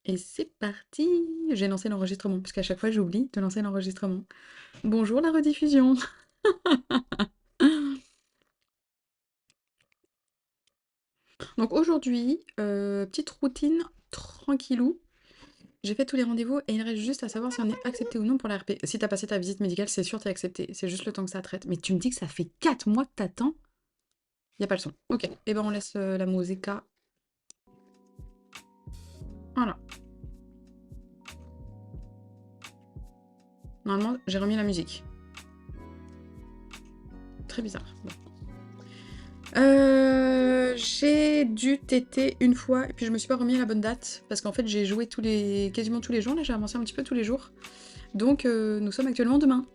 Et c'est parti! J'ai lancé l'enregistrement, parce qu'à chaque fois j'oublie de lancer l'enregistrement. Bonjour la rediffusion! Donc aujourd'hui, petite routine tranquillou. J'ai fait tous les rendez-vous et il reste juste à savoir si on est accepté ou non pour la RP. Si t'as passé ta visite médicale, c'est sûr t'es accepté. C'est juste le temps que ça traite. Mais tu me dis que ça fait 4 mois que t'attends? Y a pas le son. Ok, et ben on laisse la musica. Voilà. Normalement, j'ai remis la musique. Très bizarre. Bon. J'ai dû téter une fois et puis je me suis pas remis à la bonne date parce qu'en fait j'ai joué quasiment tous les jours, là j'ai avancé un petit peu tous les jours. Donc nous sommes actuellement demain.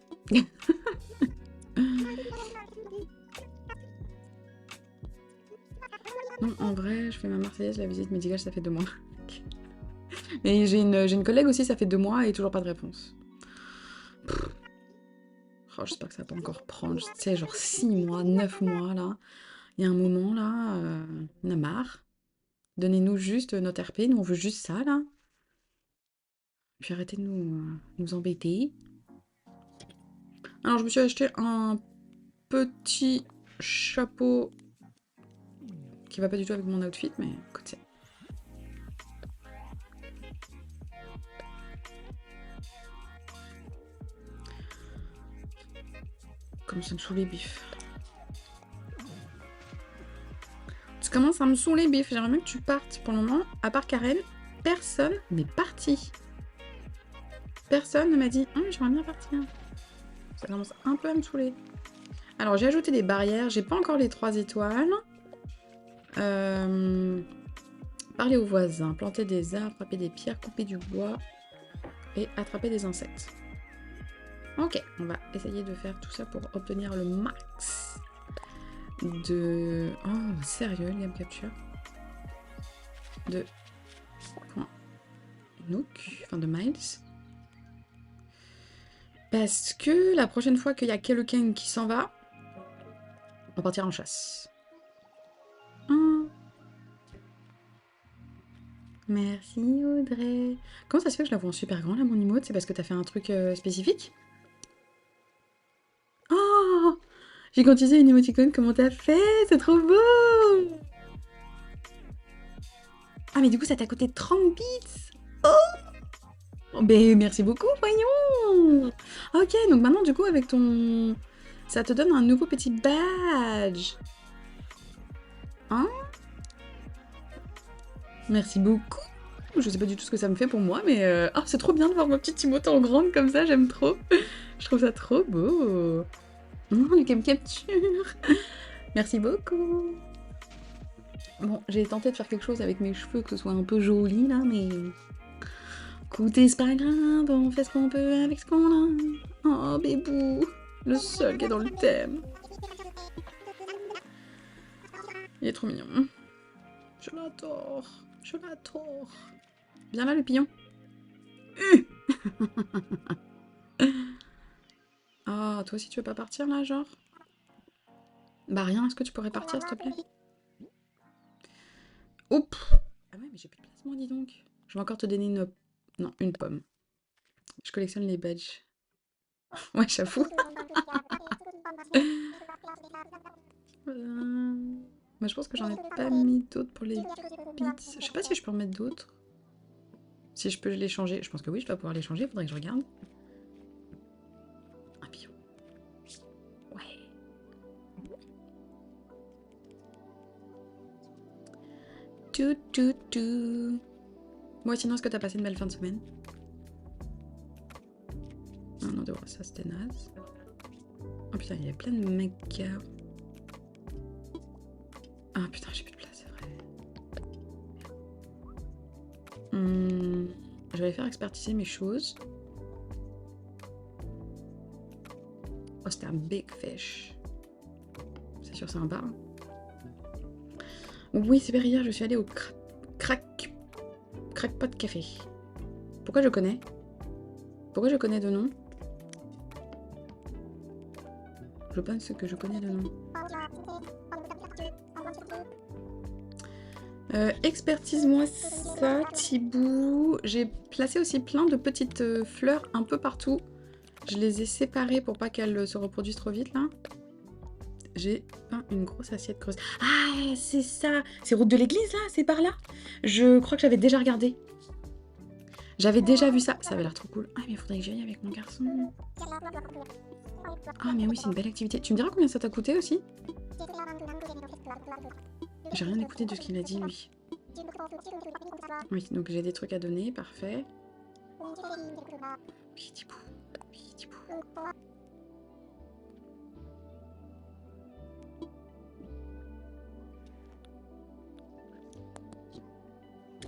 Non, en vrai, je fais ma Marseillaise, la visite médicale ça fait 2 mois. Et j'ai une collègue aussi, ça fait 2 mois et toujours pas de réponse. Oh, j'espère que ça va pas encore prendre, tu sais, genre 6 mois, 9 mois là. Il y a un moment là, on a marre. Donnez-nous juste notre RP, nous on veut juste ça là. Puis arrêtez de nous embêter. Alors je me suis acheté un petit chapeau qui va pas du tout avec mon outfit, mais écoutez. Comme ça me saoule les bifs. Tu commences à me saouler les bifs. J'aimerais bien que tu partes. Pour le moment, à part Karen, personne n'est parti. Personne ne m'a dit j'aimerais bien partir. Ça commence un peu à me saouler. Alors j'ai ajouté des barrières. J'ai pas encore les 3 étoiles. Parler aux voisins, planter des arbres, frapper des pierres, couper du bois et attraper des insectes. Ok, on va essayer de faire tout ça pour obtenir le max de... Oh, sérieux, game capture. De points Nook, enfin de Miles. Parce que la prochaine fois qu'il y a quelqu'un qui s'en va, on partira en chasse. Oh. Merci Audrey. Comment ça se fait que je la vois en super grand là, mon emote? C'est parce que t'as fait un truc spécifique? Oh! J'ai utilisé une émoticône, comment t'as fait? C'est trop beau! Ah mais du coup ça t'a coûté 30 bits! Oh! Ben merci beaucoup, voyons! Ok, donc maintenant du coup avec ton... Ça te donne un nouveau petit badge. Hein? Merci beaucoup! Je sais pas du tout ce que ça me fait pour moi, mais oh, c'est trop bien de voir ma petite Timothée en grande comme ça, j'aime trop. Je trouve ça trop beau. Le game capture. Merci beaucoup. Bon, j'ai tenté de faire quelque chose avec mes cheveux, que ce soit un peu joli là, mais... Écoutez, c'est pas grave, on fait ce qu'on peut avec ce qu'on a. Oh, bébou, le seul qui est dans le thème. Il est trop mignon. Je l'adore, je l'adore. Viens là, le pion. Ah, toi aussi tu veux pas partir là, genre? Bah rien, est-ce que tu pourrais partir s'il te plaît? Oups. Ah ouais, mais j'ai plus de place moi, dis donc. Je vais encore te donner une... Non, une pomme. Je collectionne les badges. Ouais, j'avoue. Moi, je pense que j'en ai pas mis d'autres pour les bits. Je sais pas si je peux en mettre d'autres. Si je peux les changer. Je pense que oui, je dois pouvoir les changer. Faudrait que je regarde. Un pion. Ouais. Tout, tout, tout. Moi, sinon, est-ce que t'as passé une belle fin de semaine? Non, non, ça c'était naze. Oh putain, il y a plein de mecs. Ah putain, j'ai plus de place, c'est vrai. Je vais aller faire expertiser mes choses. Oh, c'était un big fish. C'est sûr, c'est un bar. Oui, c'est hier, je suis allée au Crackpot Café. Pourquoi je connais? Pourquoi je connais de nom? Je pense que je connais de nom. Expertise-moi ça, Thibou. J'ai placé aussi plein de petites fleurs un peu partout. Je les ai séparées pour pas qu'elles se reproduisent trop vite, là. J'ai peint une grosse assiette creuse. Ah, c'est ça! C'est route de l'église, là? C'est par là? Je crois que j'avais déjà regardé. J'avais déjà vu ça. Ça avait l'air trop cool. Ah, mais il faudrait que j'y aille avec mon garçon. Ah, mais oui, c'est une belle activité. Tu me diras combien ça t'a coûté aussi? J'ai rien écouté de ce qu'il a dit, lui. Oui, donc j'ai des trucs à donner, parfait. Oui, Thibou. Oui, Thibou.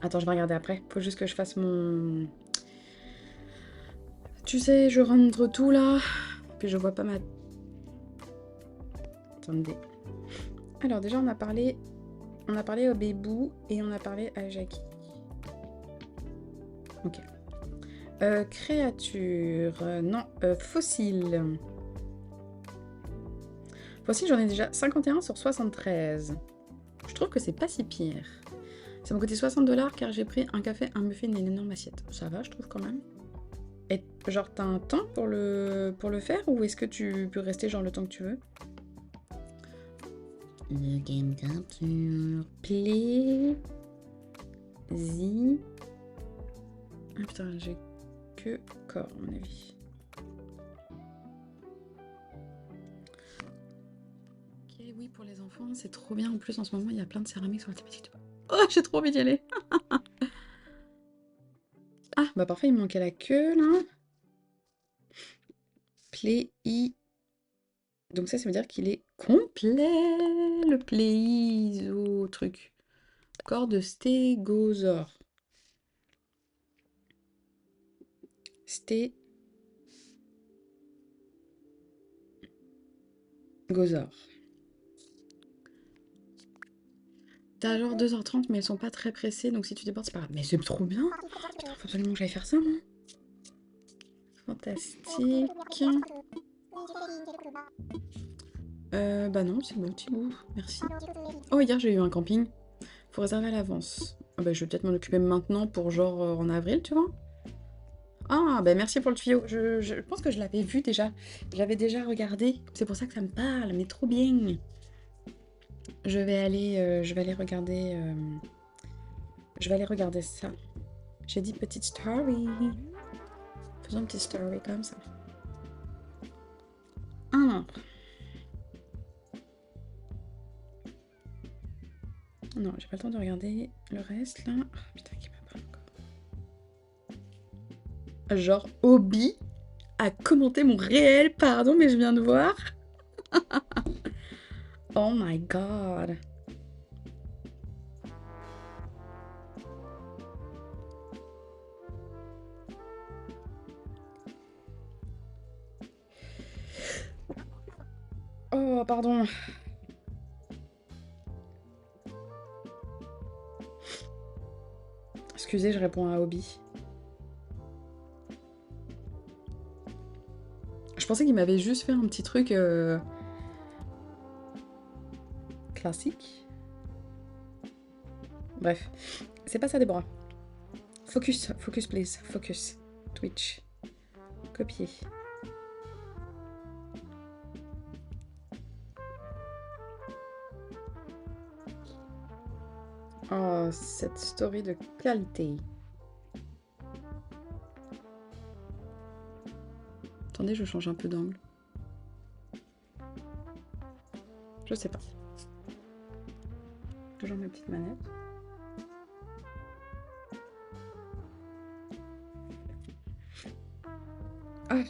Attends, je vais regarder après. Faut juste que je fasse mon... Tu sais, je rentre tout là. Puis je vois pas ma... Attendez. Alors déjà, on a parlé au Bébou et on a parlé à Jackie. Ok. Créature. Non, fossile. Fossile, j'en ai déjà 51 sur 73. Je trouve que c'est pas si pire. Ça m'a coûté 60$ car j'ai pris un café, un muffin et une énorme assiette. Ça va, je trouve quand même. Et genre, t'as un temps pour le faire ou est-ce que tu peux rester genre le temps que tu veux? Le game capture. Play. Ah putain, j'ai que corps à mon avis. Ok, oui, pour les enfants, c'est trop bien. En plus, en ce moment, il y a plein de céramiques sur la thématique. Oh, j'ai trop envie d'y aller. Ah, bah parfait, il me manquait la queue, là. Play I. Donc ça veut dire qu'il est complet, le pléiso truc. Corps de stégosaure. Stégosaure. T'as genre 2h30, mais elles sont pas très pressées, donc si tu débordes, c'est pas grave. Mais c'est trop bien. Putain, faut absolument que j'aille faire ça, moi. Fantastique. Bah non, c'est bon, Thibou. Merci. Oh, hier, j'ai eu un camping. Faut réserver à l'avance. Ah bah, je vais peut-être m'en occuper maintenant pour genre en avril, tu vois. Ah, bah merci pour le tuyau. Je pense que je l'avais vu déjà. J'avais déjà regardé. C'est pour ça que ça me parle, mais trop bien. Je vais aller regarder. Je vais aller regarder ça. J'ai dit petite story. Faisons une petite story comme ça. Alors. Non, j'ai pas le temps de regarder le reste là. Oh, putain, qui m'a pas encore. Genre, Obi a commenté mon réel, pardon, mais je viens de voir. Oh my god. Oh, pardon. Excusez, je réponds à Obi. Je pensais qu'il m'avait juste fait un petit truc classique. Bref, c'est pas ça, Déborah. Focus, focus please, focus. Twitch. Copier. Oh, cette story de qualité. Attendez, je change un peu d'angle. Je sais pas. Toujours ma petite manette. Ah.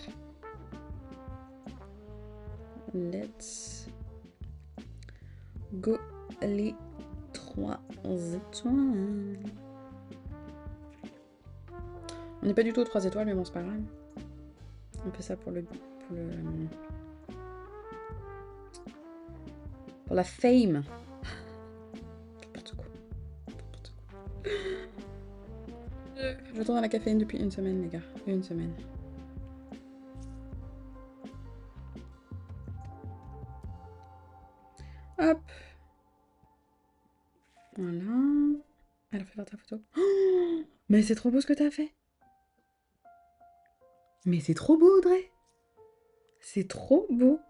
Let's go les 3 étoiles. On n'est pas du tout aux 3 étoiles, mais bon, c'est pas grave. On fait ça pour la fame. N'importe quoi. Je tourne à la caféine depuis une semaine, les gars. Une semaine. Hop. Voilà. Mais c'est trop beau ce que t'as fait. Mais c'est trop beau, Audrey. C'est trop beau.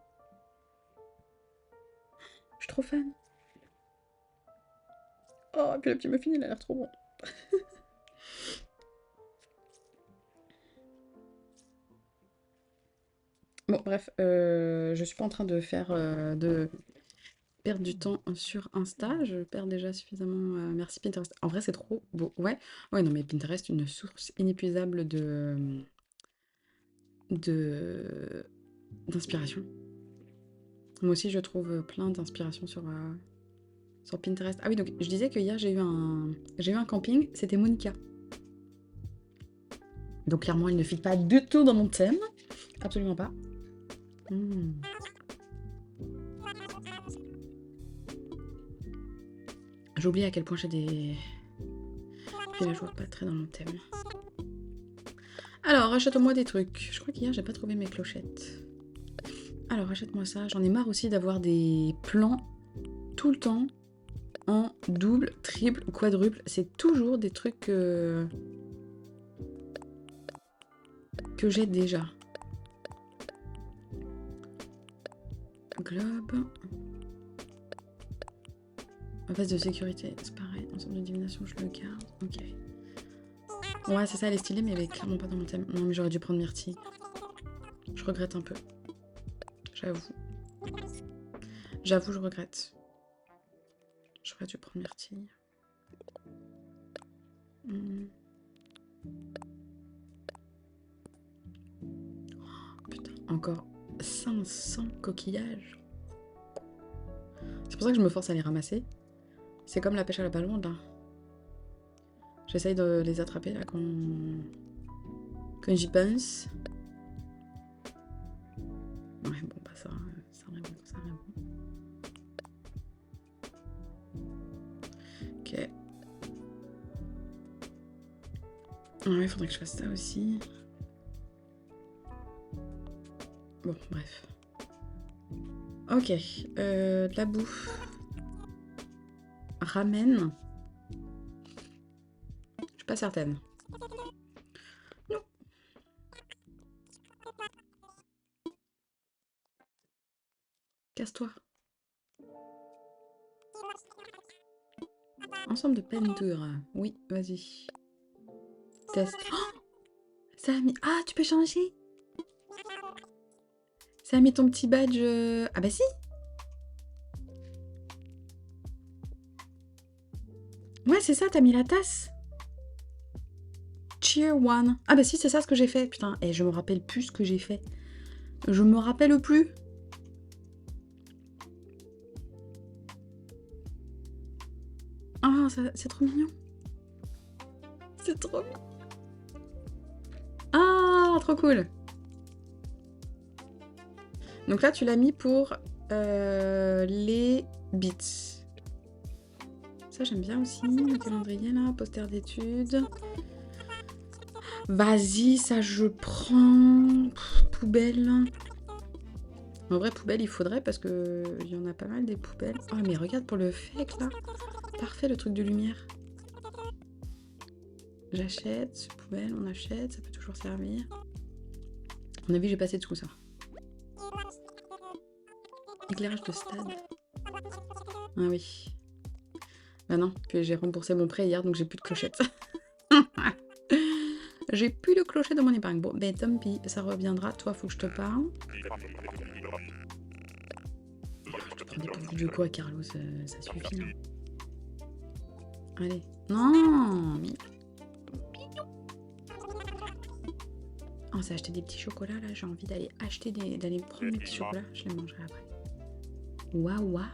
Je suis trop fan. Oh, et puis le petit muffin, il a l'air trop bon. Bon, bref, je suis pas en train de faire de perdre du temps sur Insta. Je perds déjà suffisamment. Merci Pinterest. En vrai, c'est trop beau. Ouais, ouais, non, mais Pinterest, une source inépuisable de d'inspiration. Moi aussi, je trouve plein d'inspiration sur Pinterest. Ah oui, donc je disais que hier j'ai eu un camping. C'était Monica. Donc clairement, elle ne fit pas du tout dans mon thème. Absolument pas. Hmm. J'ai oublié à quel point j'ai des villageois pas très dans mon thème. Alors, achète-moi des trucs. Je crois qu'hier, j'ai pas trouvé mes clochettes. Alors, achète-moi ça. J'en ai marre aussi d'avoir des plans tout le temps en double, triple, quadruple. C'est toujours des trucs que j'ai déjà. Globe. En phase de sécurité, c'est pareil. Ensemble de divination, je le garde. Ok. Ouais, c'est ça, elle est stylée, mais elle est clairement pas dans mon thème. Non, mais j'aurais dû prendre Myrtille. Je regrette un peu. J'avoue. J'avoue, je regrette. J'aurais dû prendre Myrtille. Putain, encore 500 coquillages. C'est pour ça que je me force à les ramasser. C'est comme la pêche à la palombe, là. J'essaye de les attraper, là, quand j'y pense. Ouais, bon, bah ça répond, ça répond. Ok. Ouais, il faudrait que je fasse ça aussi. Bon, bref. Ok, de la bouffe. Ramen. Je suis pas certaine. Non. Casse-toi. Ensemble de peintures. Oui, vas-y. Test. Oh, ça a mis... Ah, tu peux changer. Ça a mis ton petit badge... Ah bah si. Ouais, c'est ça, t'as mis la tasse. Cheer one. Ah bah si, c'est ça ce que j'ai fait. Putain, et je me rappelle plus ce que j'ai fait. Je me rappelle plus. Ah, c'est trop mignon. C'est trop mignon. Ah, trop cool. Donc là, tu l'as mis pour les bits. Ça, j'aime bien aussi. Le calendrier, là, poster d'études. Vas-y, ça, je prends. Poubelle. En vrai, poubelle, il faudrait parce que il y en a pas mal des poubelles. Oh, mais regarde pour le fake, là. Parfait, le truc de lumière. J'achète. Poubelle, on achète. Ça peut toujours servir. À mon avis, j'ai passé dessous, ça. Éclairage de stade. Ah oui. Bah non, puis j'ai remboursé mon prêt hier, donc j'ai plus de clochette. J'ai plus de clochette dans mon épargne. Bon, ben tant pis, ça reviendra. Toi, faut que je te parle. Je te prends des pauvres de quoi, Carlos, ça suffit, là. Allez. Non, mais... Oh, ça a acheté des petits chocolats, là. J'ai envie d'aller acheter d'aller prendre mes petits chocolats. Je les mangerai après. Ouah. Ouah.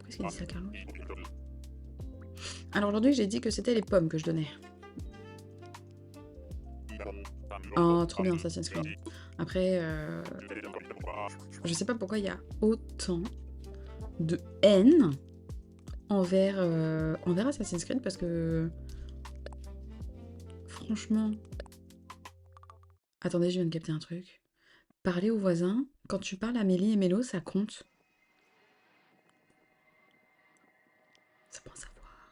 Qu'est-ce qu'il dit ça, Carlos? Alors aujourd'hui, j'ai dit que c'était les pommes que je donnais. Oh, trop bien, Assassin's Creed. Après, je sais pas pourquoi il y a autant de haine envers Assassin's Creed, parce que... Franchement... Attendez, je viens de capter un truc. Parler aux voisins, quand tu parles à Mélie et Mélo, ça compte. Ça pense savoir.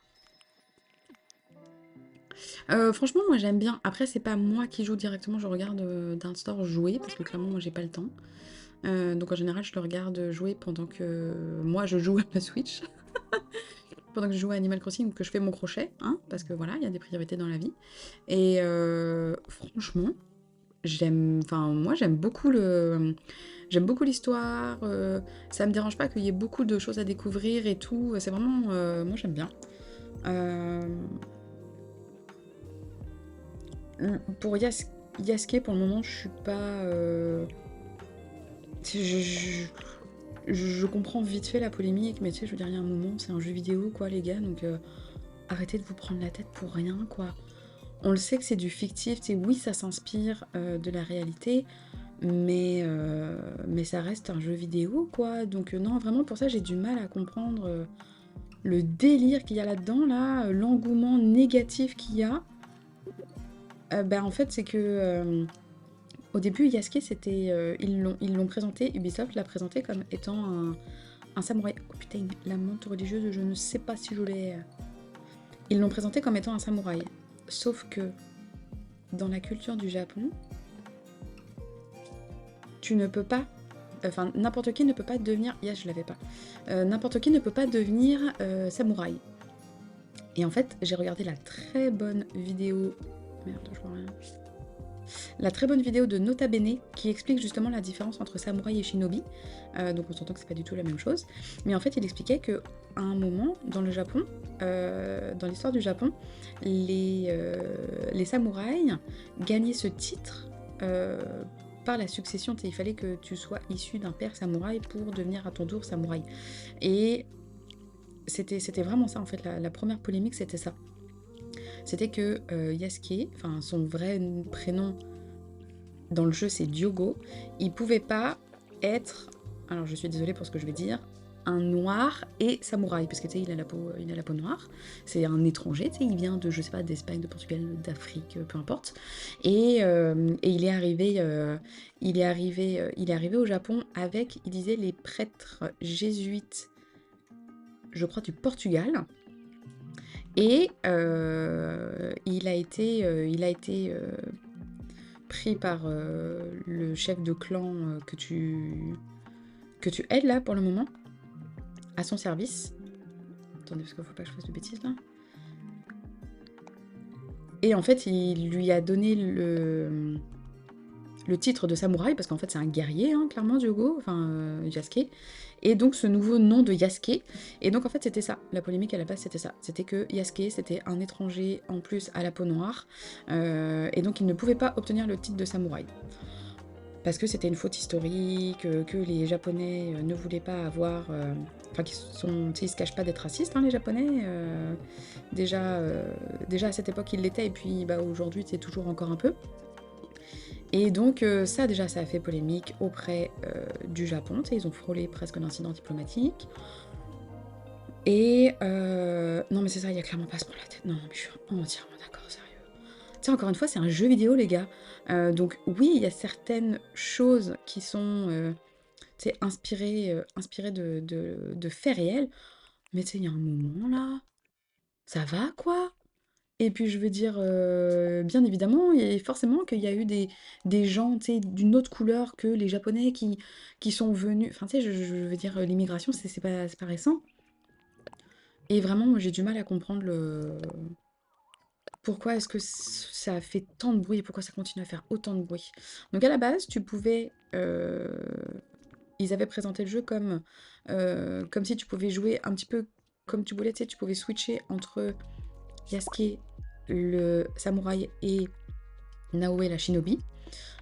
Franchement, moi j'aime bien. Après, c'est pas moi qui joue directement, je regarde d'un store jouer, parce que clairement, moi j'ai pas le temps. Donc en général, je le regarde jouer pendant que moi je joue à la Switch, pendant que je joue à Animal Crossing ou que je fais mon crochet, hein, parce que voilà, il y a des priorités dans la vie. Et franchement, enfin moi j'aime beaucoup l'histoire. Ça me dérange pas qu'il y ait beaucoup de choses à découvrir et tout. C'est vraiment, moi j'aime bien. Euh, pour Yasuke, pour le moment, je suis pas. Je comprends vite fait la polémique, mais tu sais, je veux dire, il y a un moment, c'est un jeu vidéo, quoi, les gars, donc arrêtez de vous prendre la tête pour rien, quoi. On le sait que c'est du fictif, tu sais, oui, ça s'inspire de la réalité, mais ça reste un jeu vidéo, quoi. Donc non, vraiment, pour ça, j'ai du mal à comprendre le délire qu'il y a là-dedans, là, l'engouement négatif qu'il y a. Ben, en fait, c'est que au début, Yasuke, c'était, ils l'ont présenté, Ubisoft l'a présenté comme étant un samouraï. Oh putain, la montre religieuse, je ne sais pas si je l'ai. Ils l'ont présenté comme étant un samouraï. Sauf que dans la culture du Japon, tu ne peux pas. Enfin, n'importe qui ne peut pas devenir. Je l'avais pas. N'importe qui ne peut pas devenir samouraï. Et en fait, j'ai regardé la très bonne vidéo. Merde, je vois rien. La très bonne vidéo de Nota Bene qui explique justement la différence entre samouraï et shinobi. Donc on s'entend que c'est pas du tout la même chose. Mais en fait, il expliquait que à un moment, dans le Japon, dans l'histoire du Japon, les samouraïs gagnaient ce titre par la succession. Il fallait que tu sois issu d'un père samouraï pour devenir à ton tour samouraï. Et c'était vraiment ça en fait, la première polémique c'était ça. C'était que Yasuke, enfin son vrai prénom dans le jeu c'est Diogo, il pouvait pas être, alors je suis désolée pour ce que je vais dire, un noir et samouraï, parce que tu sais, il a la peau noire, c'est un étranger, tu sais, il vient de, je sais pas, d'Espagne, de Portugal, d'Afrique, peu importe, et il est arrivé au Japon avec, il disait, les prêtres jésuites, je crois, du Portugal, et il a été pris par le chef de clan que tu aides là pour le moment, à son service. Attendez, parce qu'il faut pas que je fasse de bêtises là. Et en fait, il lui a donné le titre de samouraï, parce qu'en fait c'est un guerrier, hein, clairement, Diogo, enfin Yasuke. Et donc ce nouveau nom de Yasuke. Et donc en fait c'était ça, la polémique à la base c'était ça. C'était que Yasuke c'était un étranger en plus à la peau noire. Et donc il ne pouvait pas obtenir le titre de samouraï. Parce que c'était une faute historique, que les Japonais ne voulaient pas avoir... Enfin, ils se cachent pas d'être racistes, hein, les Japonais. Déjà à cette époque, ils l'étaient, et puis bah, aujourd'hui, c'est toujours encore un peu. Et donc ça, déjà, ça a fait polémique auprès du Japon. Ils ont frôlé presque un incident diplomatique. Et... non, mais c'est ça, il y a clairement pas à se prendre la tête. Non, mais je suis entièrement d'accord, sérieux. Tu sais, encore une fois, c'est un jeu vidéo, les gars. Donc oui, il y a certaines choses qui sont inspirées de faits réels. Mais tu sais, il y a un moment, là, ça va, quoi. Et puis, je veux dire, bien évidemment, et forcément qu'il y a eu des gens, tu sais, d'une autre couleur que les Japonais qui sont venus... Enfin, tu sais, je veux dire, l'immigration, c'est pas récent. Et vraiment, moi, j'ai du mal à comprendre pourquoi est-ce que ça a fait tant de bruit et pourquoi ça continue à faire autant de bruit. Donc à la base, tu pouvais... ils avaient présenté le jeu comme si tu pouvais jouer un petit peu comme tu voulais, tu sais, tu pouvais switcher entre Yasuke, le samouraï, et Naoe, la shinobi.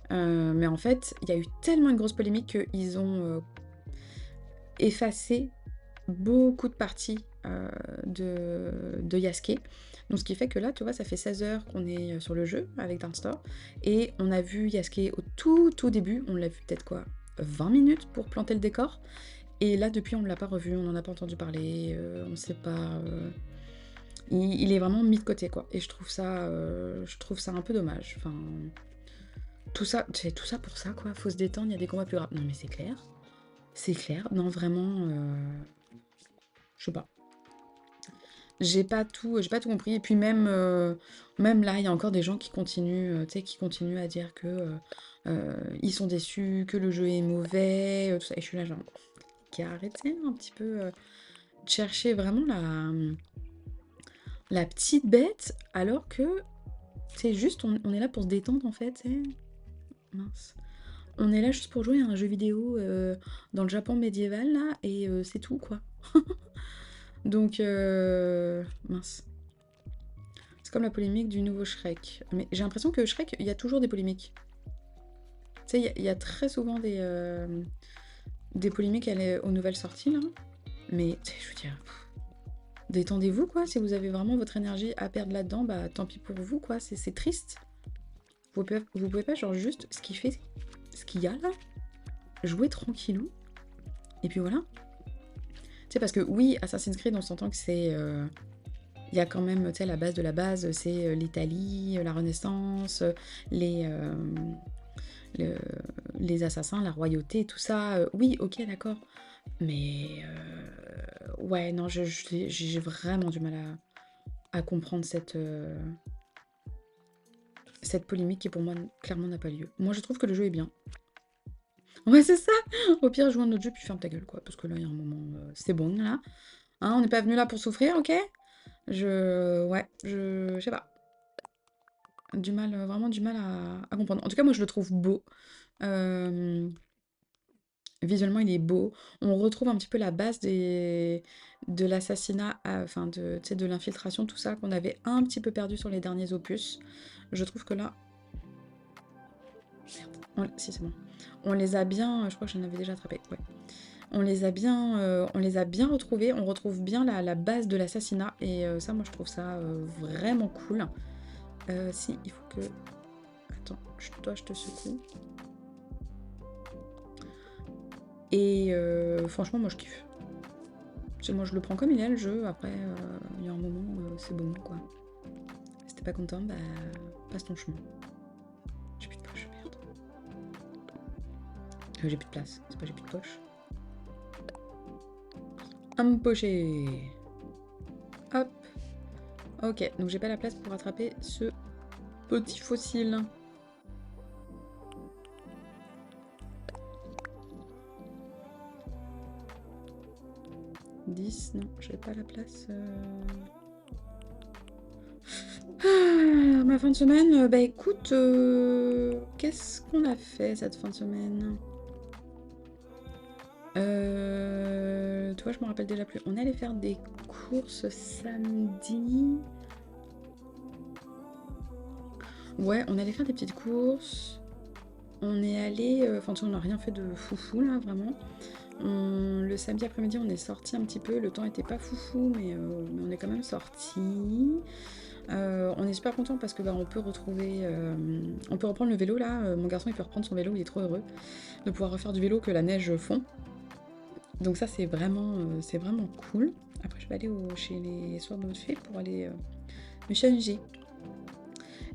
Mais en fait, il y a eu tellement une grosse polémique qu'ils ont effacé beaucoup de parties de Yasuke. Donc ce qui fait que là, tu vois, ça fait 16 heures qu'on est sur le jeu avec Darkstar. Et on a vu Yasuke au tout début. On l'a vu peut-être quoi 20 minutes pour planter le décor. Et là, depuis, on ne l'a pas revu, on n'en a pas entendu parler, on ne sait pas... Il est vraiment mis de côté, quoi. Et je trouve ça un peu dommage. Enfin, tout ça pour ça, quoi. Faut se détendre, il y a des combats plus graves. Non, mais c'est clair. C'est clair. Non, vraiment... je sais pas. j'ai pas tout compris. Et puis même là, il y a encore des gens qui continuent, tu sais, qui continuent à dire que ils sont déçus, que le jeu est mauvais, tout ça. Et je suis là, genre, qui a arrêté un petit peu de chercher vraiment la petite bête, alors que c'est juste, on est là pour se détendre en fait. Mince. On est là juste pour jouer à un jeu vidéo dans le Japon médiéval là, et c'est tout quoi. Donc, mince. C'est comme la polémique du nouveau Shrek. Mais j'ai l'impression que Shrek, il y a toujours des polémiques. Tu sais, il y a très souvent des polémiques aux nouvelles sorties, là. Mais, tu sais, je veux dire, détendez-vous, quoi. Si vous avez vraiment votre énergie à perdre là-dedans, bah tant pis pour vous, quoi. C'est triste. Vous pouvez pas, genre, juste ce qu'il y a là, jouer tranquillou. Et puis voilà. Tu sais, parce que oui, Assassin's Creed, on s'entend que c'est. Il y a quand même, tu sais, la base de la base, c'est l'Italie, la Renaissance, les, euh, le- les assassins, la royauté, tout ça. Oui, ok, d'accord. Mais ouais, non, j'ai vraiment du mal à comprendre cette polémique qui pour moi clairement n'a pas lieu. Moi je trouve que le jeu est bien. Ouais, c'est ça. Au pire, joue un autre jeu puis ferme ta gueule, quoi. Parce que là, il y a un moment, c'est bon, là. Hein, on n'est pas venu là pour souffrir, ok? Ouais, je sais pas. Du mal, vraiment du mal à comprendre. En tout cas, moi, je le trouve beau. Euh, Visuellement, il est beau. On retrouve un petit peu la base de l'assassinat, enfin tu sais, de l'infiltration, tout ça, qu'on avait un petit peu perdu sur les derniers opus. Je trouve que là, si c'est bon. On les a bien, je crois que j'en avais déjà attrapé, ouais. On les a bien retrouvés. On retrouve bien la base de l'assassinat. Et ça, moi, je trouve ça vraiment cool. Si, il faut que... Attends, toi, je te secoue. Et franchement, moi, je kiffe. Moi, je le prends comme il est, le jeu. Après, il y a un moment, c'est bon, quoi. Si t'es pas content, bah, passe ton chemin. J'ai plus de poche, merde. J'ai plus de place. C'est pas j'ai plus de poche. Empoché. Hop. Ok, donc j'ai pas la place pour attraper ce petit fossile. 10, non, j'avais pas la place. Ah, ma fin de semaine, bah écoute, qu'est-ce qu'on a fait cette fin de semaine? Toi, je me rappelle déjà plus. On est allé faire des courses samedi. Ouais, on est allé faire des petites courses. On est allé. Enfin, on n'a rien fait de foufou là, vraiment. Le samedi après-midi, on est sorti un petit peu. Le temps était pas foufou, mais on est quand même sorti. On est super content parce que bah, on peut retrouver, on peut reprendre le vélo là. Mon garçon il peut reprendre son vélo, il est trop heureux de pouvoir refaire du vélo que la neige fond. Donc ça c'est vraiment cool. Après je vais aller chez les Sword of Fate pour aller me changer.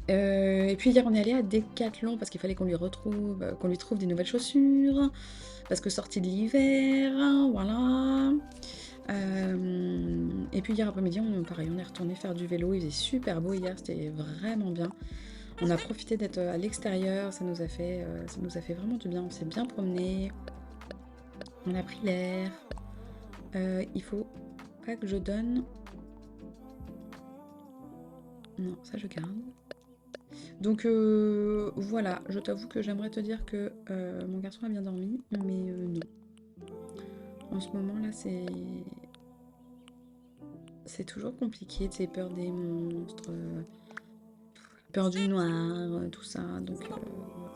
Et puis hier on est allé à Decathlon parce qu'il fallait qu'on lui retrouve, qu'on lui trouve des nouvelles chaussures. Parce que sortie de l'hiver, voilà. Et puis hier après-midi, pareil, on est retourné faire du vélo. Il faisait super beau hier, c'était vraiment bien. On a profité d'être à l'extérieur, ça nous a fait vraiment du bien. On s'est bien promené, on a pris l'air. Il faut pas que je donne. Non, ça je garde. Donc voilà, je t'avoue que j'aimerais te dire que mon garçon a bien dormi, mais non. En ce moment là, c'est toujours compliqué, tu sais, peur des monstres, peur du noir, tout ça. Donc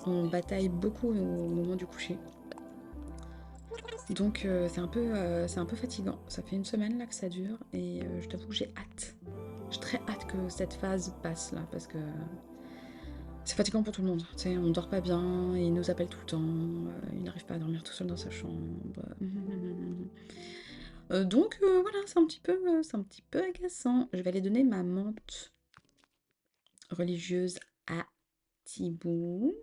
on bataille beaucoup au moment du coucher. Donc c'est un peu fatigant. Ça fait une semaine là que ça dure et je t'avoue que j'ai hâte. J'ai très hâte que cette phase passe là parce que c'est fatigant pour tout le monde. Tu sais, on dort pas bien, il nous appelle tout le temps, il n'arrive pas à dormir tout seul dans sa chambre. Donc voilà, c'est un petit peu agaçant. Je vais aller donner ma menthe religieuse à Thibaut.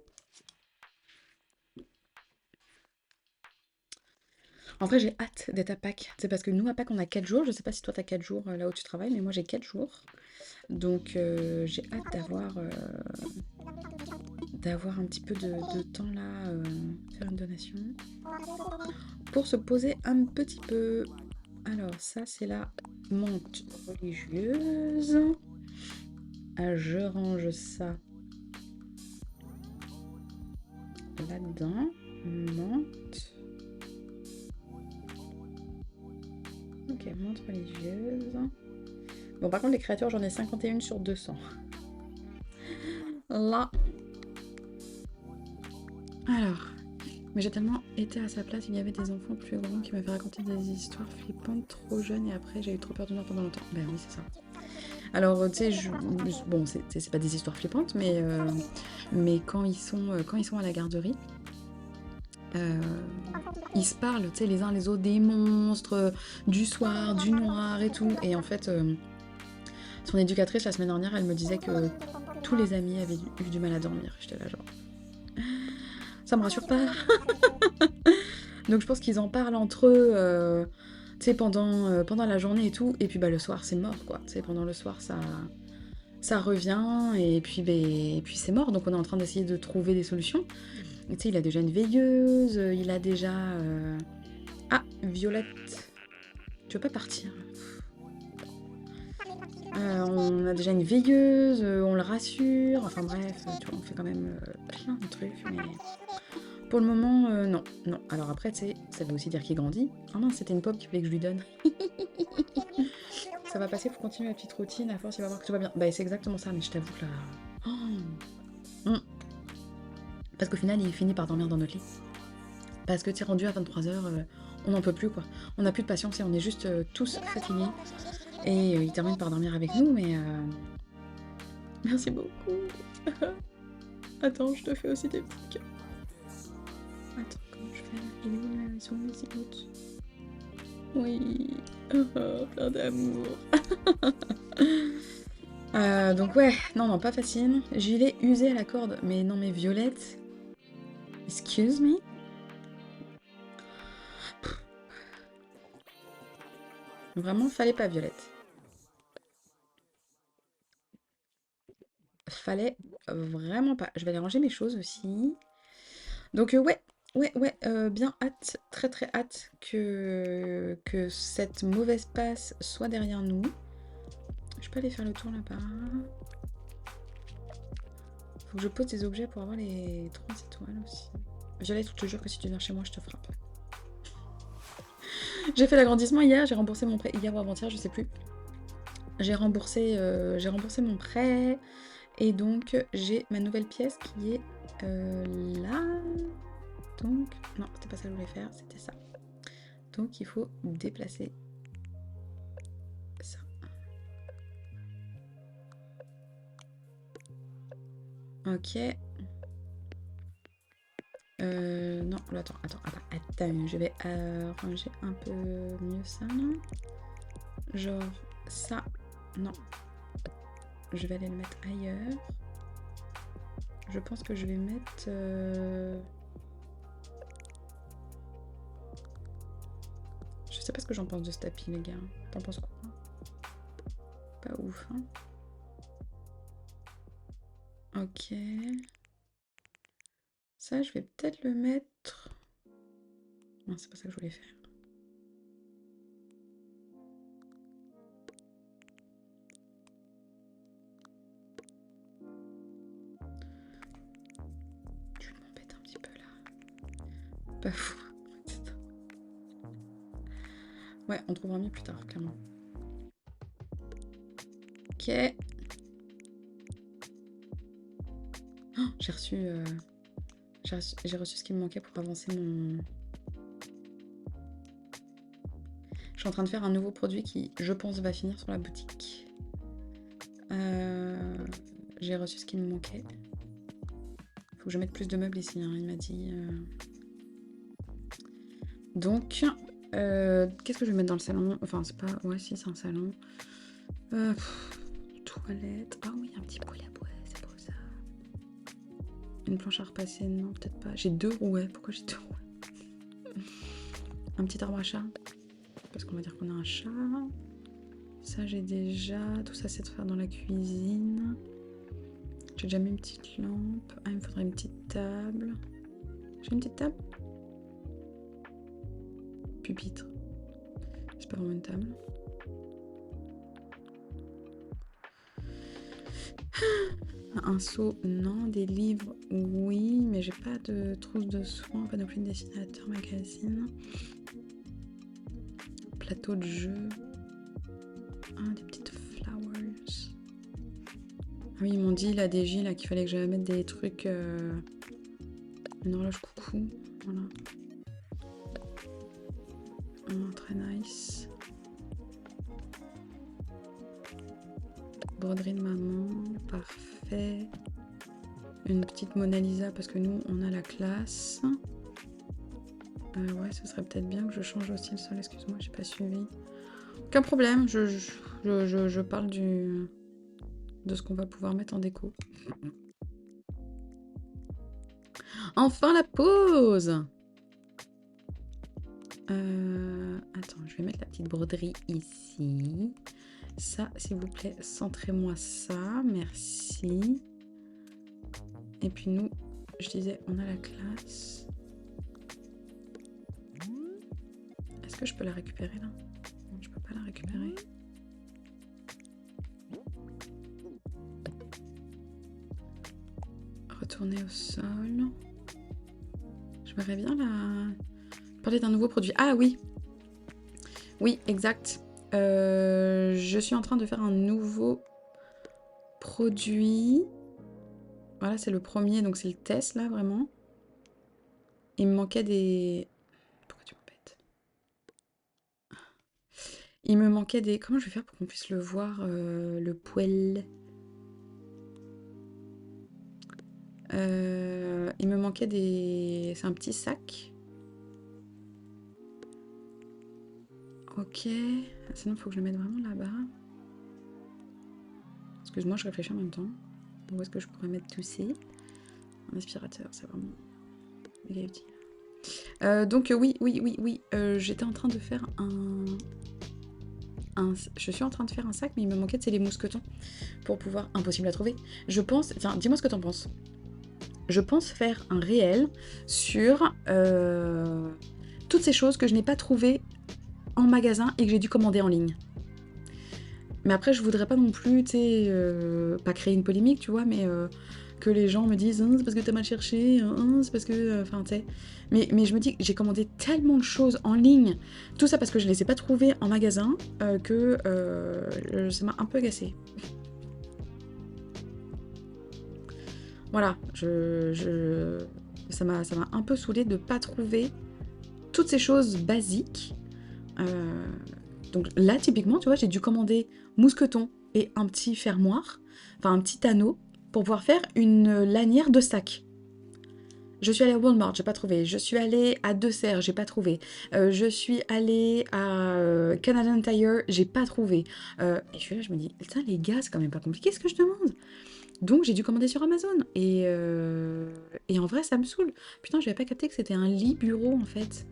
En vrai, j'ai hâte d'être à Pâques. C'est parce que nous, à Pâques, on a 4 jours. Je sais pas si toi, t'as 4 jours là où tu travailles, mais moi, j'ai 4 jours. Donc, j'ai hâte d'avoir un petit peu de temps là, faire une donation. Pour se poser un petit peu. Alors, ça, c'est la menthe religieuse. Ah, je range ça là-dedans. Menthe. Ok, menthe religieuse. Bon, par contre, les créatures, j'en ai 51 sur 200. Là. Alors. Mais j'ai tellement été à sa place, il y avait des enfants plus grands qui m'avaient raconté des histoires flippantes trop jeunes et après j'ai eu trop peur du noir pendant longtemps. Ben oui, c'est ça. Alors, tu sais, bon, c'est pas des histoires flippantes, mais quand ils sont à la garderie, ils se parlent, tu sais, les uns les autres des monstres, du soir, du noir et tout. Et en fait, son éducatrice, la semaine dernière, elle me disait que tous les amis avaient eu du mal à dormir. J'étais là genre... Ça me rassure pas. Donc je pense qu'ils en parlent entre eux, tu sais, pendant la journée et tout. Et puis bah le soir, c'est mort, quoi. Tu sais, pendant le soir, ça revient et puis c'est mort. Donc on est en train d'essayer de trouver des solutions. Tu sais, il a déjà une veilleuse, il a déjà... Ah, Violette, tu veux pas partir? On a déjà une veilleuse, on le rassure, enfin bref, tu vois, on fait quand même plein de trucs, mais pour le moment, non, non. Alors après, tu sais, ça veut aussi dire qu'il grandit. Ah non, c'était une pomme qu'il fallait que je lui donne. Ça va passer, faut continuer la petite routine, à force il va voir que tout va bien. Bah c'est exactement ça, mais je t'avoue que là... Oh. Parce qu'au final, il finit par dormir dans notre lit. Parce que tu es rendu à 23h, on n'en peut plus, quoi. On n'a plus de patience et on est juste tous fatigués. Et il termine par dormir avec nous, mais... Merci beaucoup. Attends, je te fais aussi des petits cœurs. Attends, comment je fais? Ils sont où les emotes? Oui. Oh, plein d'amour. Donc ouais, non, pas facile. Gilet usé à la corde. Mais non, mais Violette... Excuse me? Vraiment, fallait pas, Violette. Fallait vraiment pas. Je vais aller ranger mes choses aussi. Donc ouais, bien hâte, très très hâte que cette mauvaise passe soit derrière nous. Je peux aller faire le tour là-bas. Faut que je pose des objets pour avoir les 3 étoiles aussi. Violette, je te jure que si tu viens chez moi, je te frappe. J'ai fait l'agrandissement hier, j'ai remboursé mon prêt. Hier ou avant-hier, je sais plus. J'ai remboursé mon prêt. Et donc, j'ai ma nouvelle pièce qui est là. Donc, non, c'était pas ça que je voulais faire, c'était ça. Donc, il faut déplacer ça. Ok. Non, attends. Je vais ranger un peu mieux ça, là. Genre, ça. Non. Je vais aller le mettre ailleurs. Je pense que je vais mettre... Je sais pas ce que j'en pense de ce tapis, les gars. T'en penses quoi? Pas ouf, hein. Ok. Ça, je vais peut-être le mettre... Non, c'est pas ça que je voulais faire. Tu m'embêtes un petit peu, là. Pas fou. Ouais, on trouvera mieux plus tard, clairement. Ok. Oh, j'ai reçu ce qui me manquait pour avancer mon... Je suis en train de faire un nouveau produit qui, je pense, va finir sur la boutique. J'ai reçu ce qui me manquait. Faut que je mette plus de meubles ici, hein, il m'a dit. Donc, qu'est-ce que je vais mettre dans le salon? Enfin, c'est pas... Ouais, si, c'est un salon. Toilette. Ah oui, un petit poêle à bois, c'est pour ça. Une planche à repasser, non, peut-être pas. J'ai 2 rouets. Pourquoi j'ai 2 rouets? Un petit arbre à chat. Parce qu'on va dire qu'on a un chat. Ça, j'ai déjà. Tout ça, c'est de faire dans la cuisine. J'ai déjà mis une petite lampe. Ah, il me faudrait une petite table. J'ai une petite table? Pupitre. C'est pas vraiment une table. Un seau, non. Des livres, oui. Mais j'ai pas de trousse de soins, pas non plus de dessinateur, magazine. Plateau de jeu. Ah, des petites flowers. Ah oui, ils m'ont dit, la DJ, là, qu'il fallait que j'aille mettre des trucs... Une horloge coucou, voilà. Oh, très nice. Broderie de maman, parfait. Une petite Mona Lisa, parce que nous, on a la classe. Ouais, ce serait peut-être bien que je change aussi le sol, excuse-moi, j'ai pas suivi. Aucun problème, je parle de ce qu'on va pouvoir mettre en déco. Enfin la pause! Attends, je vais mettre la petite broderie ici. Ça, s'il vous plaît, centrez-moi ça, merci. Et puis nous, je disais, on a la classe. Est-ce que je peux la récupérer là? Non, je peux pas la récupérer. Retourner au sol. J'aimerais bien parler d'un nouveau produit. Ah oui! Oui, exact. Je suis en train de faire un nouveau produit. Voilà, c'est le premier, donc c'est le test là, vraiment. Il me manquait des... Pourquoi tu m'embêtes? Il me manquait des... Comment je vais faire pour qu'on puisse le voir, le poêle? Il me manquait des... C'est un petit sac. Ok. Sinon, il faut que je le mette vraiment là-bas. Excuse-moi, je réfléchis en même temps. Où est-ce que je pourrais mettre tout ça? Un aspirateur, c'est vraiment... méga utile. Donc oui, j'étais en train de faire je suis en train de faire un sac, mais il me manquait, c'est les mousquetons pour pouvoir... Impossible à trouver. Je pense... Tiens, dis-moi ce que t'en penses. Je pense faire un réel sur toutes ces choses que je n'ai pas trouvées en magasin et que j'ai dû commander en ligne. Mais après, je voudrais pas non plus, tu sais, pas créer une polémique, tu vois, mais que les gens me disent c'est parce que t'as mal cherché, c'est parce que... Enfin, tu sais. Mais je me dis que j'ai commandé tellement de choses en ligne, tout ça parce que je les ai pas trouvées en magasin, que ça m'a un peu agacée. Voilà, ça m'a un peu saoulée de pas trouver toutes ces choses basiques. Donc là, typiquement, tu vois, j'ai dû commander mousqueton et un petit fermoir, enfin un petit anneau, pour pouvoir faire une lanière de sac. Je suis allée à Walmart, j'ai pas trouvé. Je suis allée à Deux Serres, j'ai pas trouvé. Je suis allée à Canadian Tire, j'ai pas trouvé. Et je suis là, je me dis, putain les gars, c'est quand même pas compliqué ce que je demande. Donc j'ai dû commander sur Amazon. Et en vrai, ça me saoule. Putain, je n'avais pas capté que c'était un lit bureau en fait.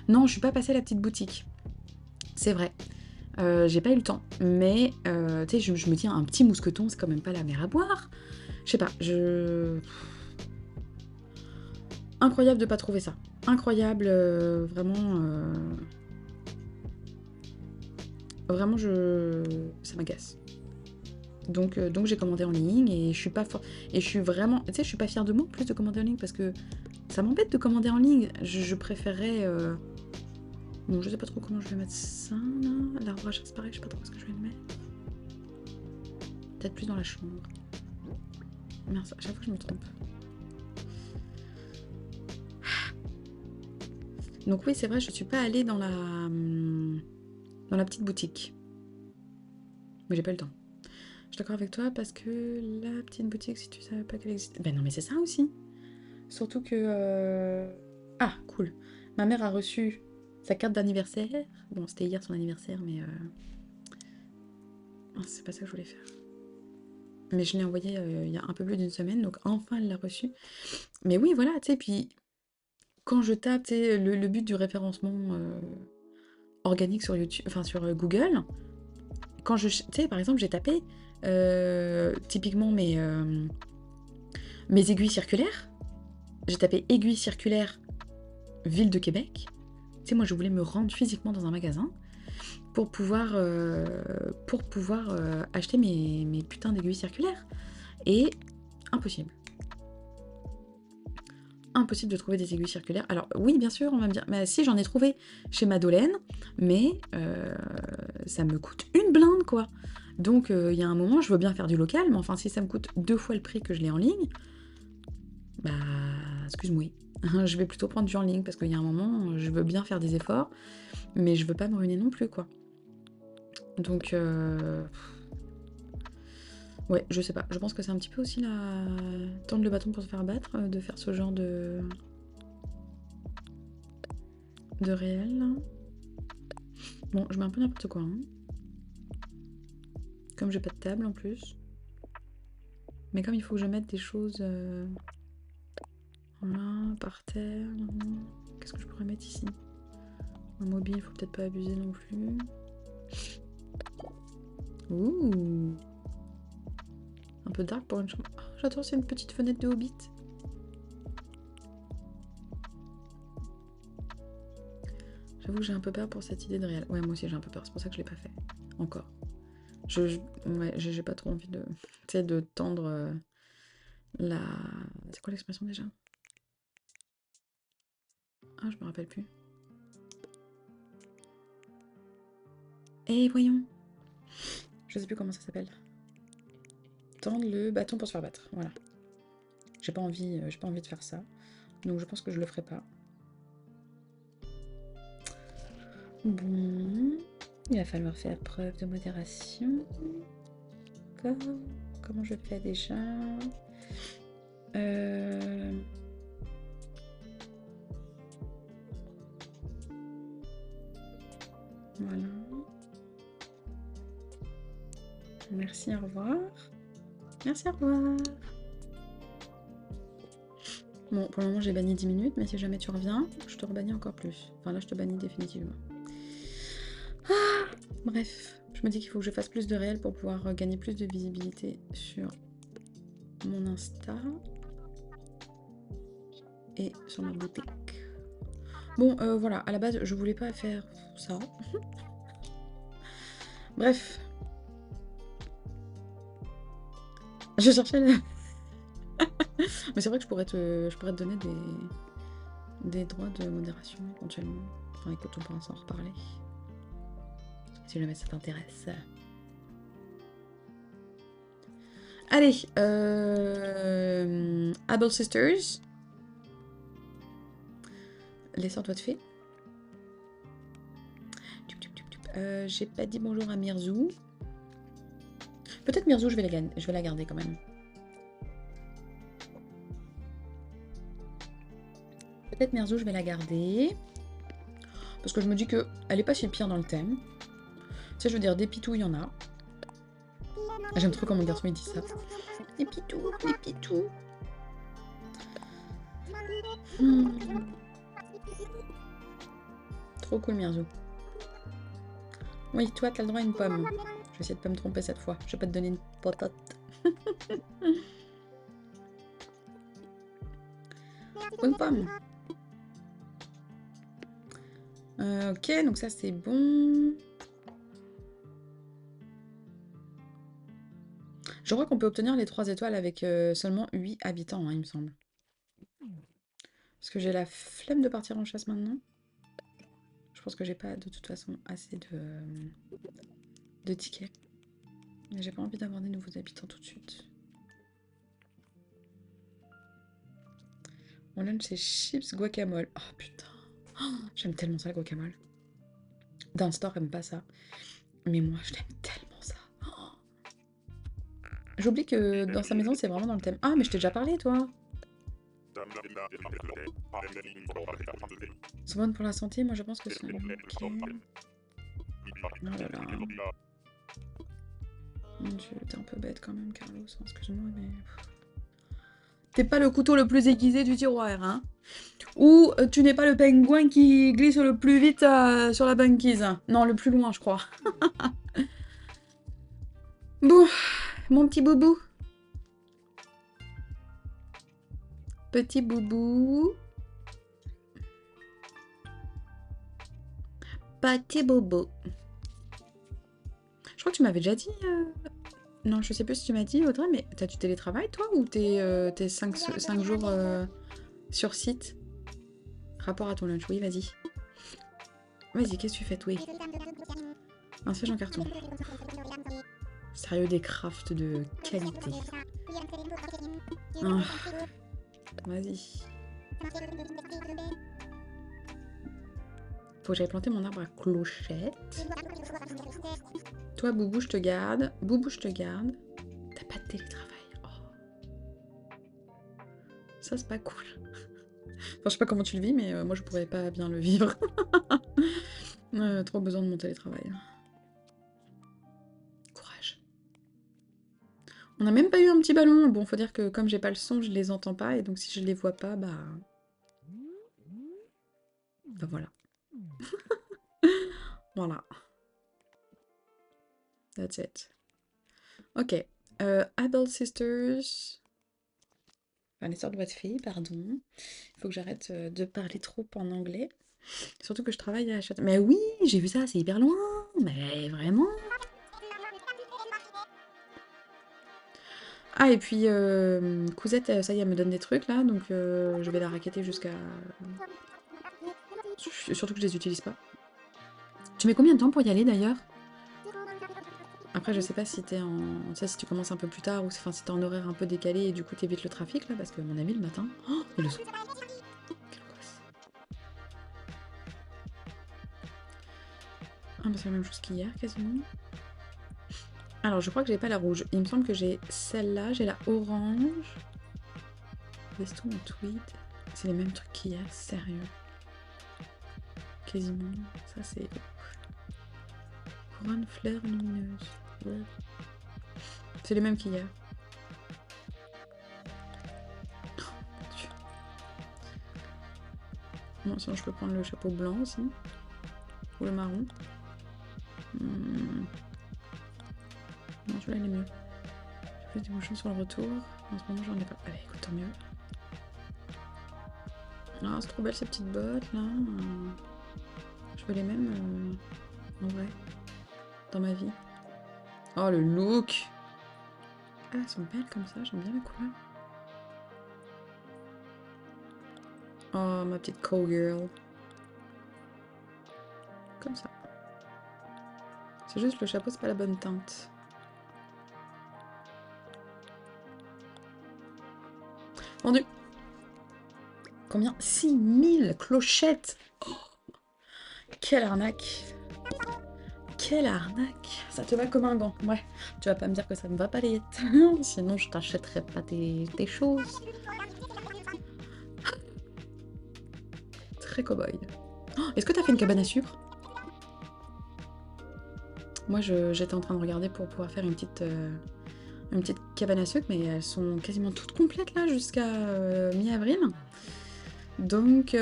Non, je suis pas passée à la petite boutique. C'est vrai. J'ai pas eu le temps. Mais tu sais, je me dis, un petit mousqueton, c'est quand même pas la mer à boire. Je sais pas, incroyable de pas trouver ça. Incroyable, vraiment... Vraiment, ça m'agace. Donc j'ai commandé en ligne et je suis pas et je suis vraiment, tu sais, je suis pas fière de moi en plus de commander en ligne parce que ça m'embête de commander en ligne. Je préférerais, bon, je sais pas trop comment je vais mettre ça là. L'arbre à chat, c'est pareil, je sais pas trop ce que je vais le mettre. Peut-être plus dans la chambre. Merde, à chaque fois je me trompe. Donc oui, c'est vrai, je suis pas allée dans la petite boutique. Mais j'ai pas eu le temps. Je suis d'accord avec toi parce que la petite boutique, si tu savais pas qu'elle existait... Ben non, mais c'est ça aussi. Surtout que... Ah, cool. Ma mère a reçu sa carte d'anniversaire. Bon, c'était hier son anniversaire, mais... Oh, c'est pas ça que je voulais faire. Mais je l'ai envoyé il y a un peu plus d'une semaine, donc enfin elle l'a reçu. Mais oui, voilà, tu sais, puis... quand je tape, tu sais, le but du référencement organique sur YouTube, enfin sur Google, quand tu sais, par exemple, j'ai tapé typiquement mes aiguilles circulaires. J'ai tapé aiguilles circulaires ville de Québec. Tu sais, moi, je voulais me rendre physiquement dans un magasin pour pouvoir acheter mes putains d'aiguilles circulaires. Et impossible. Impossible de trouver des aiguilles circulaires. Alors oui, bien sûr, on va me dire, mais si, j'en ai trouvé chez Madeleine, mais ça me coûte une blinde, quoi. Donc il y a un moment, je veux bien faire du local, mais enfin, si ça me coûte 2 fois le prix que je l'ai en ligne, bah, excuse-moi. Je vais plutôt prendre du en ligne, parce qu'il y a un moment, je veux bien faire des efforts, mais je veux pas me ruiner non plus, quoi. Donc, ouais, je sais pas. Je pense que c'est un petit peu aussi la... tendre le bâton pour se faire battre, de faire ce genre de réel, là. Bon, je mets un peu n'importe quoi, hein. Comme j'ai pas de table, en plus. Mais comme il faut que je mette des choses... voilà, par terre... Qu'est-ce que je pourrais mettre ici? Un mobile, faut peut-être pas abuser non plus. Ouh! Un peu dark pour une chambre. Oh, j'adore, c'est une petite fenêtre de Hobbit. J'avoue que j'ai un peu peur pour cette idée de réel. Ouais, moi aussi j'ai un peu peur, c'est pour ça que je l'ai pas fait. Encore. Ouais, j'ai pas trop envie de... Tu sais, de tendre la... C'est quoi l'expression déjà? Ah, je me rappelle plus. Eh, voyons. Je sais plus comment ça s'appelle. Tendre le bâton pour se faire battre. Voilà. J'ai pas envie de faire ça. Donc je pense que je le ferai pas. Bon. Il va falloir faire preuve de modération. Comment je fais déjà? Voilà. Merci, au revoir. Merci, au revoir. Bon, pour le moment, j'ai banni 10 minutes, mais si jamais tu reviens, je te rebannis encore plus. Enfin, là, je te bannis définitivement. Ah, bref, je me dis qu'il faut que je fasse plus de réel pour pouvoir gagner plus de visibilité sur mon Insta et sur ma boutique. Bon, voilà, à la base, je voulais pas faire ça. Bref. Je cherchais la... Mais c'est vrai que je pourrais te donner des droits de modération, éventuellement. Enfin, écoute, on pourra s'en reparler. Si jamais ça t'intéresse. Allez, Able Sisters. Les sœurs doigts de fée. J'ai pas dit bonjour à Mirzou. Peut-être Mirzou, je vais la garder quand même. Peut-être Mirzou, je vais la garder. Parce que je me dis qu'elle est pas si pire dans le thème. Tu sais, je veux dire, des pitous, il y en a. J'aime trop quand mon garçon il dit ça. Des pitous, des pitous. Trop cool, Mirzou. Oui, toi, t'as le droit à une pomme. Je vais essayer de pas me tromper cette fois. Je vais pas te donner une patate. Une pomme. Ok, donc ça c'est bon. Je crois qu'on peut obtenir les 3 étoiles avec seulement 8 habitants, hein, il me semble. Parce que j'ai la flemme de partir en chasse maintenant. Je pense que j'ai pas de toute façon assez de tickets. Mais j'ai pas envie d'avoir des nouveaux habitants tout de suite. Mon lunch c'est chips guacamole. Oh putain. Oh, j'aime tellement ça le guacamole. Dans le store, aime pas ça. Mais moi, je l'aime tellement ça. Oh. J'oublie que dans sa maison, c'est vraiment dans le thème. Ah, mais je t'ai déjà parlé, toi. C'est bon pour la santé, moi je pense que c'est... Okay. Oh là là. Mon dieu, t'es un peu bête quand même, Carlos. Excuse-moi, mais... T'es pas le couteau le plus aiguisé du tiroir, hein. Ou tu n'es pas le pingouin qui glisse le plus vite sur la banquise. Non, le plus loin, je crois. Bon, mon petit boubou. Petit boubou. Petit bobo. Je crois que tu m'avais déjà dit... Non, je sais plus si tu m'as dit, Audrey, mais t'as du télétravail, toi, ou t'es 5 jours sur site? Rapport à ton lunch, oui, vas-y. Vas-y, qu'est-ce que tu fais, oui. Un siège en carton. Sérieux, des crafts de qualité. Ah, vas-y. Faut que j'aille planter mon arbre à clochettes. Toi, Boubou, je te garde. Boubou, je te garde. T'as pas de télétravail. Oh. Ça, c'est pas cool. Enfin, je sais pas comment tu le vis, mais moi, je pourrais pas bien le vivre. Trop besoin de mon télétravail. Courage. On n'a même pas eu un petit ballon. Bon, faut dire que comme j'ai pas le son, je les entends pas. Et donc, si je les vois pas, bah... Bah voilà. Voilà. That's it. Ok. Adult Sisters. Enfin, les sœurs de votre fille, pardon. Il faut que j'arrête de parler trop en anglais. Surtout que je travaille à la Château. Mais oui, j'ai vu ça, c'est hyper loin. Mais vraiment. Ah, et puis, Cousette, ça y est, elle me donne des trucs, là. Donc, je vais la racketter jusqu'à... Surtout que je les utilise pas. Tu mets combien de temps pour y aller, d'ailleurs? Après, je sais pas si t'es en... Tu sais, si tu commences un peu plus tard, ou enfin, si t'es en horaire un peu décalé, et du coup, t'évites le trafic, là, parce que, mon ami, le matin... Oh, et le soir... Quelle angoisse. Ah, bah, c'est la même chose qu'hier, quasiment. Alors, je crois que j'ai pas la rouge. Il me semble que j'ai celle-là, j'ai la orange. Veston en tweed. C'est les mêmes trucs qu'hier, sérieux. Quasiment. Ça, c'est... Couronne fleur lumineuse. Ouais. C'est les mêmes qu'hier. Oh, mon Dieu. Bon, sinon, je peux prendre le chapeau blanc aussi. Ou le marron. Non, celui-là, il est mieux. J'ai fait des bouchons sur le retour. En ce moment, j'en ai pas. Allez, écoute, tant mieux. Ah, c'est trop belle ces petites bottes là. Je veux les mêmes en vrai. Dans ma vie. Oh, le look! Ah, elles sont belles comme ça, j'aime bien la couleur. Oh, ma petite cowgirl. Comme ça. C'est juste le chapeau, c'est pas la bonne teinte. Vendu! Combien? 6000 clochettes! Oh, quelle arnaque! Quelle arnaque! Ça te va comme un gant. Ouais, tu vas pas me dire que ça me va pas les sinon je t'achèterai pas tes choses. Très cow-boy. Oh, est-ce que t'as fait une cabane à sucre? Moi, j'étais en train de regarder pour pouvoir faire une petite cabane à sucre, mais elles sont quasiment toutes complètes là jusqu'à mi-avril. Donc,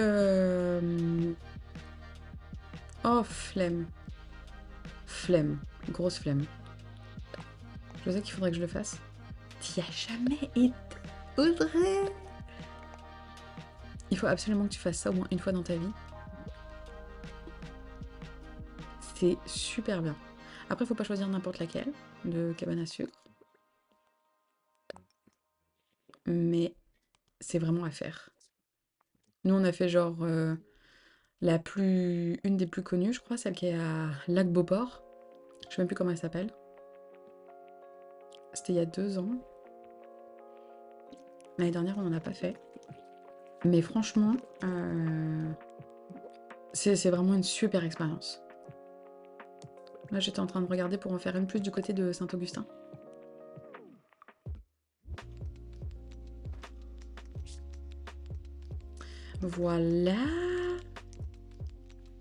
oh, flemme. Flemme. Grosse flemme. Je sais qu'il faudrait que je le fasse. T'y as jamais été, Audrey? Il faut absolument que tu fasses ça au moins une fois dans ta vie. C'est super bien. Après, faut pas choisir n'importe laquelle de cabane à sucre. Mais c'est vraiment à faire. Nous, on a fait genre une des plus connues, je crois, celle qui est à Lac-Beauport. Je sais même plus comment elle s'appelle. C'était il y a 2 ans. L'année dernière, on n'en a pas fait. Mais franchement, c'est vraiment une super expérience. Là, j'étais en train de regarder pour en faire une plus du côté de Saint-Augustin. Voilà.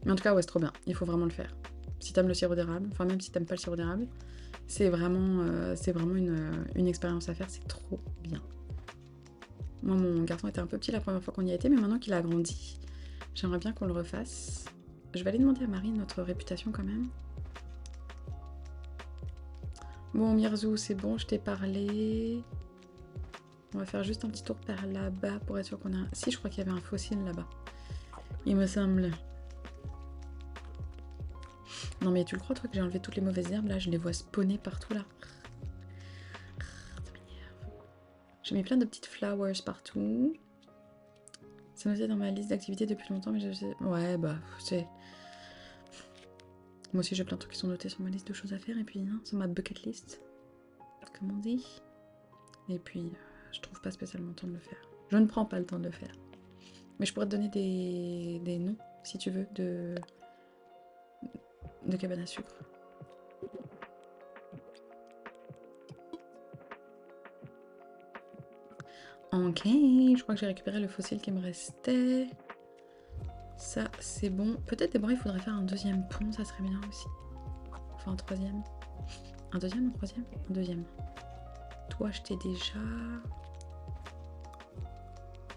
Mais en tout cas, ouais, c'est trop bien. Il faut vraiment le faire. Si t'aimes le sirop d'érable, enfin même si t'aimes pas le sirop d'érable, c'est vraiment une expérience à faire. C'est trop bien. Moi, mon garçon était un peu petit la première fois qu'on y a été, mais maintenant qu'il a grandi, j'aimerais bien qu'on le refasse. Je vais aller demander à Marie notre réputation quand même. Bon, Mirzou, c'est bon, je t'ai parlé. On va faire juste un petit tour par là-bas pour être sûr qu'on a... Si, je crois qu'il y avait un fossile là-bas. Il me semble. Non mais tu le crois toi que j'ai enlevé toutes les mauvaises herbes là? Je les vois spawner partout là. Ça m'énerve. J'ai mis plein de petites flowers partout. C'est noté dans ma liste d'activités depuis longtemps mais ouais bah c'est... Moi aussi j'ai plein de trucs qui sont notés sur ma liste de choses à faire et puis hein, sur ma bucket list. Comme on dit. Et puis je trouve pas spécialement le temps de le faire. Je ne prends pas le temps de le faire. Mais je pourrais te donner des noms si tu veux de cabanes à sucre. Ok, je crois que j'ai récupéré le fossile qui me restait. Ça, c'est bon. Peut-être d'abord il faudrait faire un deuxième pont, ça serait bien aussi. Enfin un troisième. Un deuxième, un troisième? Un deuxième. Toi, je t'ai déjà...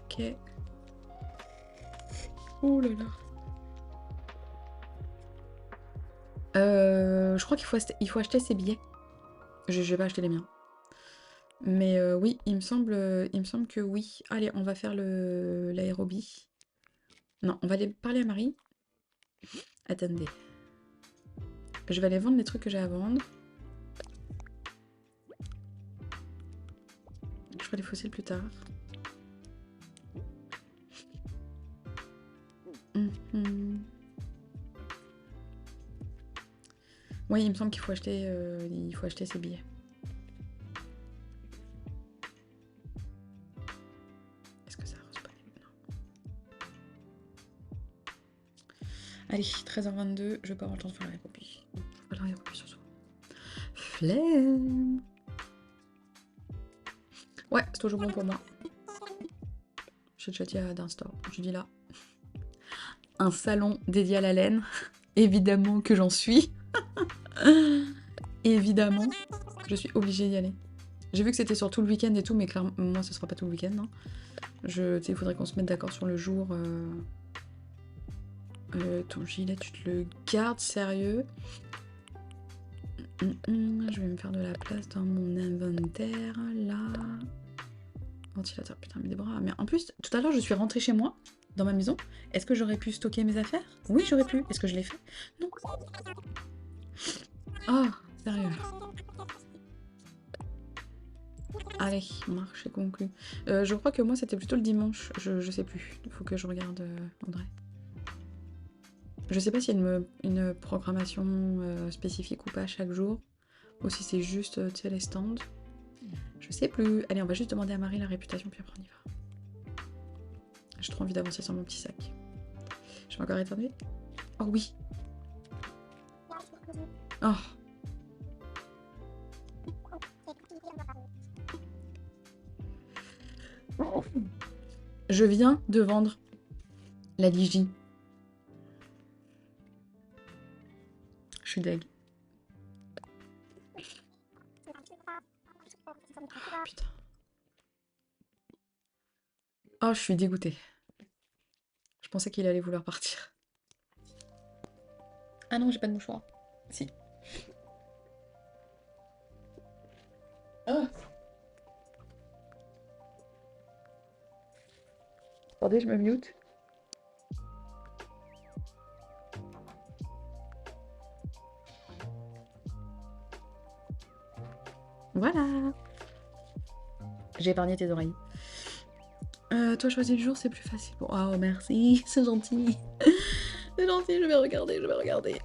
Ok. Oh là là. Je crois qu'il faut acheter ses billets. Je vais pas acheter les miens. Mais oui, il me semble que oui. Allez, on va faire l'aérobie. Non, on va aller parler à Marie. Attendez. Je vais aller vendre les trucs que j'ai à vendre. Je ferai les fossiles plus tard. Oui, il me semble qu'il faut acheter ses billets. Est-ce que ça a respawn? Non. Allez, 13h22, je vais pas avoir le temps de faire l'aérobie. Pas l'aérobie ce soir. Flemme. Ouais, c'est toujours bon pour moi. J'ai déjà dit à Dunstore, je dis là. Un salon dédié à la laine. Évidemment que j'en suis. Évidemment. Je suis obligée d'y aller. J'ai vu que c'était sur tout le week-end et tout, mais clairement, moi ce sera pas tout le week-end. Hein. Il faudrait qu'on se mette d'accord sur le jour. Ton gilet, tu te le gardes sérieux? Je vais me faire de la place dans mon inventaire, là. Ventilateur, putain, mais des bras. Mais en plus, tout à l'heure, je suis rentrée chez moi, dans ma maison. Est-ce que j'aurais pu stocker mes affaires? Oui, j'aurais pu. Est-ce que je l'ai fait? Non. Oh, sérieux. Allez, marché conclu. Je crois que moi, c'était plutôt le dimanche. Je sais plus. Il faut que je regarde, André. Je sais pas s'il y a une programmation spécifique ou pas chaque jour. Ou si c'est juste, tu sais, les stands. Je sais plus. Allez, on va juste demander à Marie la réputation, puis après on y va. J'ai trop envie d'avancer sur mon petit sac. Je vais encore éternuer? Oh oui. Oh. Je viens de vendre la Ligi. Je suis deg. Putain. Oh, je suis dégoûtée. Je pensais qu'il allait vouloir partir. Ah non, j'ai pas de mouchoir. Si. Oh. Attendez, je me mute. Voilà. J'ai épargné tes oreilles. Toi, choisis le jour, c'est plus facile. Bon, oh, merci, c'est gentil. C'est gentil, je vais regarder.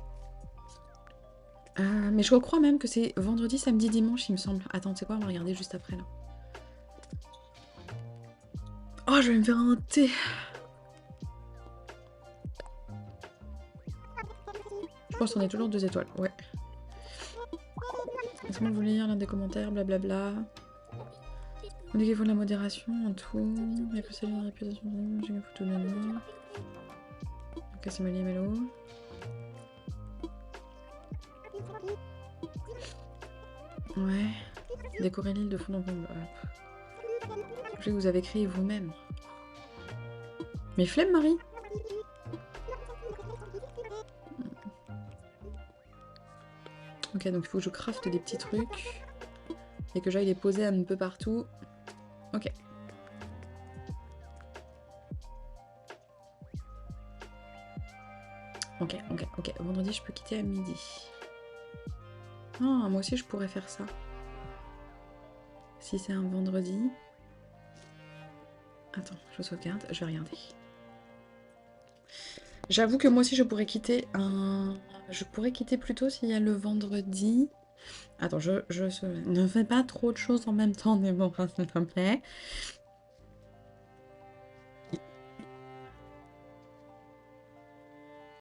Mais je crois même que c'est vendredi, samedi, dimanche, il me semble. Attends, tu sais quoi, on va regarder juste après, là. Oh, je vais me faire un thé. Je pense qu'on est toujours 2 étoiles, ouais. Est-ce que vous voulez lire l'un des commentaires, blablabla. Indiquez-vous de la modération en tout. Il y a que celle de la réputation. J'ai une photo de nous. Ok, c'est Mélie et Mélo. Ouais. Décorer l'île de fond en comble. Projet que vous avez créé vous-même. Mais flemme, Marie. Ok, donc il faut que je crafte des petits trucs. Et que j'aille les poser un peu partout. Ok. Ok. Vendredi, je peux quitter à midi. Ah, moi aussi, je pourrais faire ça. Si c'est un vendredi. Attends, je sauvegarde, je vais regarder. J'avoue que moi aussi, je pourrais quitter un... Je pourrais quitter plus tôt s'il y a le vendredi. Attends, ne fais pas trop de choses en même temps, Déborah, s'il te plaît.